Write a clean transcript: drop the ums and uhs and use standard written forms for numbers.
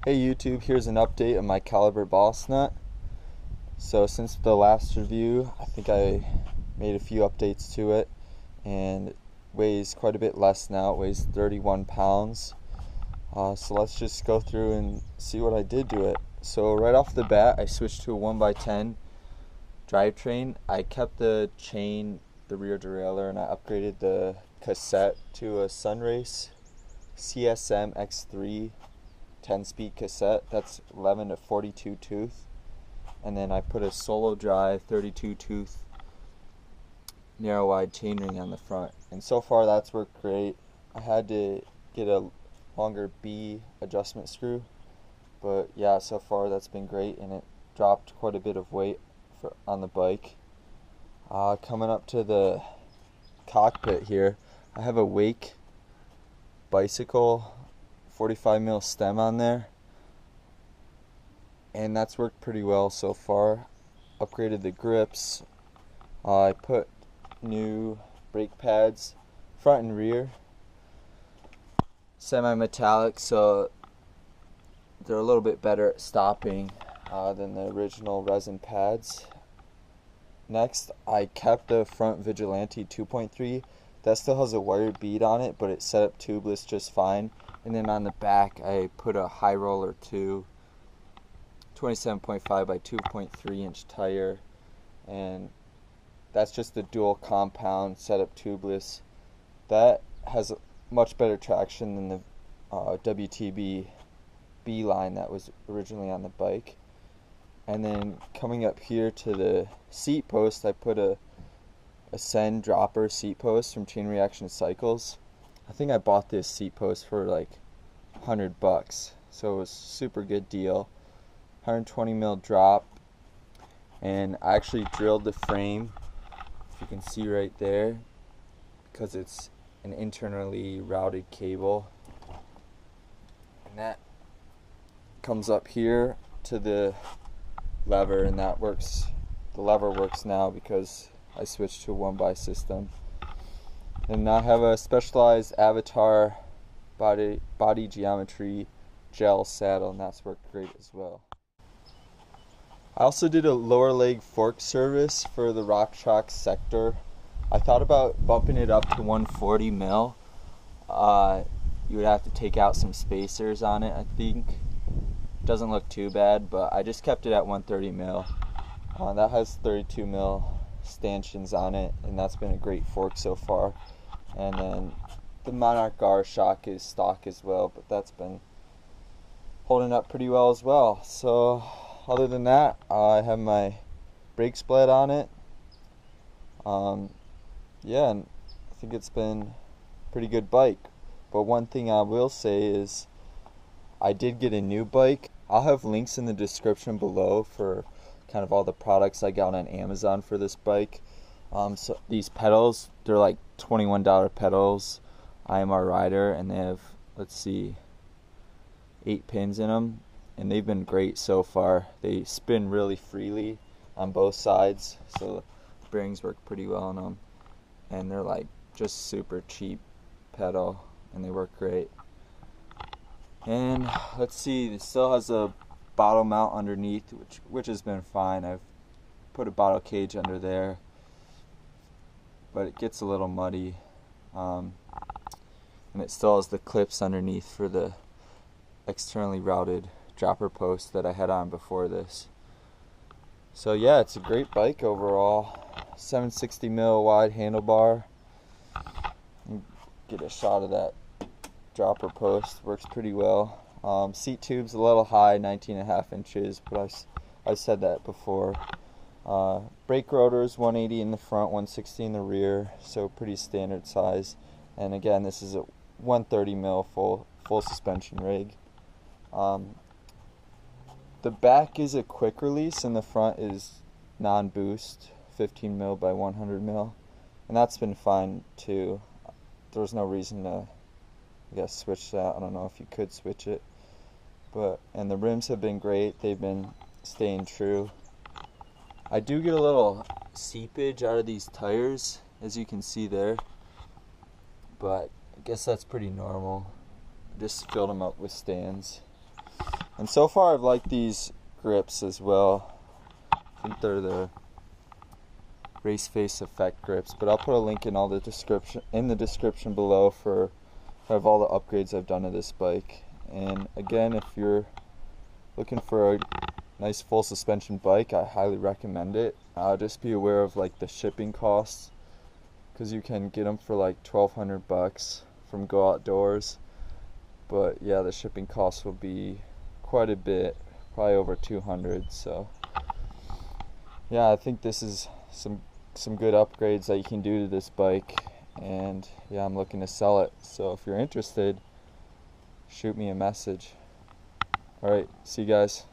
Hey YouTube, here's an update of my Calibre Bossnut. So since the last review, I think I made a few updates to it, and it weighs quite a bit less now. It weighs 31 pounds. So let's just go through and see what I did to it. So right off the bat, I switched to a 1x10 drivetrain. I kept the chain, the rear derailleur, and I upgraded the cassette to a Sunrace CSM X3 10-speed cassette. That's 11 to 42 tooth, and then I put a Solodrive 32 tooth narrow wide chainring on the front, and so far that's worked great. I had to get a longer B adjustment screw, but yeah, so far that's been great, and it dropped quite a bit of weight on the bike. Coming up to the cockpit here, I have a Wake bicycle 45mm stem on there, and that's worked pretty well so far. Upgraded the grips. I put new brake pads front and rear, semi-metallic, so they're a little bit better at stopping than the original resin pads. Next, I kept the front Vigilante 2.3. that still has a wired bead on it, but it's set up tubeless just fine. And then on the back, I put a High Roller 2 27.5 by 2.3 inch tire, and that's just a dual compound setup tubeless. That has much better traction than the WTB B line that was originally on the bike. And then coming up here to the seat post, I put a Ascend dropper seat post from Chain Reaction Cycles. I think I bought this seat post for like $100, so it was a super good deal. 120mm drop, and I actually drilled the frame, if you can see right there, because it's an internally routed cable, and that comes up here to the lever, and that works. The lever works now because I switched to a 1x system. And I have a specialized Avatar body geometry gel saddle, and that's worked great as well. I also did a lower leg fork service for the Rock Chalk sector. I thought about bumping it up to 140mm. You would have to take out some spacers on it, I think. Doesn't look too bad, but I just kept it at 130mm. That has 32mm stanchions on it, and that's been a great fork so far. And then the Monarch Gar shock is stock as well, but that's been holding up pretty well as well. So other than that, I have my brake split on it. Yeah, and I think it's been a pretty good bike. But one thing I will say is I did get a new bike. I'll have links in the description below for kind of all the products I got on Amazon for this bike. So these pedals, they're like $21 pedals, Imrider, and they have, let's see, 8 pins in them, and they've been great so far. They spin really freely on both sides, so the bearings work pretty well on them, and they're like just super cheap pedal, and they work great. And let's see, it still has a bottle mount underneath, which has been fine. I've put a bottle cage under there, but it gets a little muddy, and it still has the clips underneath for the externally routed dropper post that I had on before this. So yeah, it's a great bike overall. 760mm wide handlebar. Get a shot of that dropper post, works pretty well. Seat tube's a little high, 19.5 inches, but I've said that before. Brake rotors, 180 in the front, 160 in the rear, so pretty standard size. And again, this is a 130mm full suspension rig. The back is a quick release, and the front is non-boost, 15mm by 100mm, and that's been fine too. There's no reason to, I guess, switch that. I don't know if you could switch it, and the rims have been great. They've been staying true. I do get a little seepage out of these tires, as you can see there, but I guess that's pretty normal. I just filled them up with stands. And so far I've liked these grips as well. I think they're the RaceFace Effect grips, but I'll put a link in the description below for all the upgrades I've done to this bike. And again, if you're looking for a nice full suspension bike, I highly recommend it. Just be aware of like the shipping costs, because you can get them for like $1,200 from Go Outdoors, but yeah, the shipping costs will be quite a bit, probably over $200. So yeah, I think this is some good upgrades that you can do to this bike, and yeah, I'm looking to sell it. So if you're interested, shoot me a message. Alright, see you guys.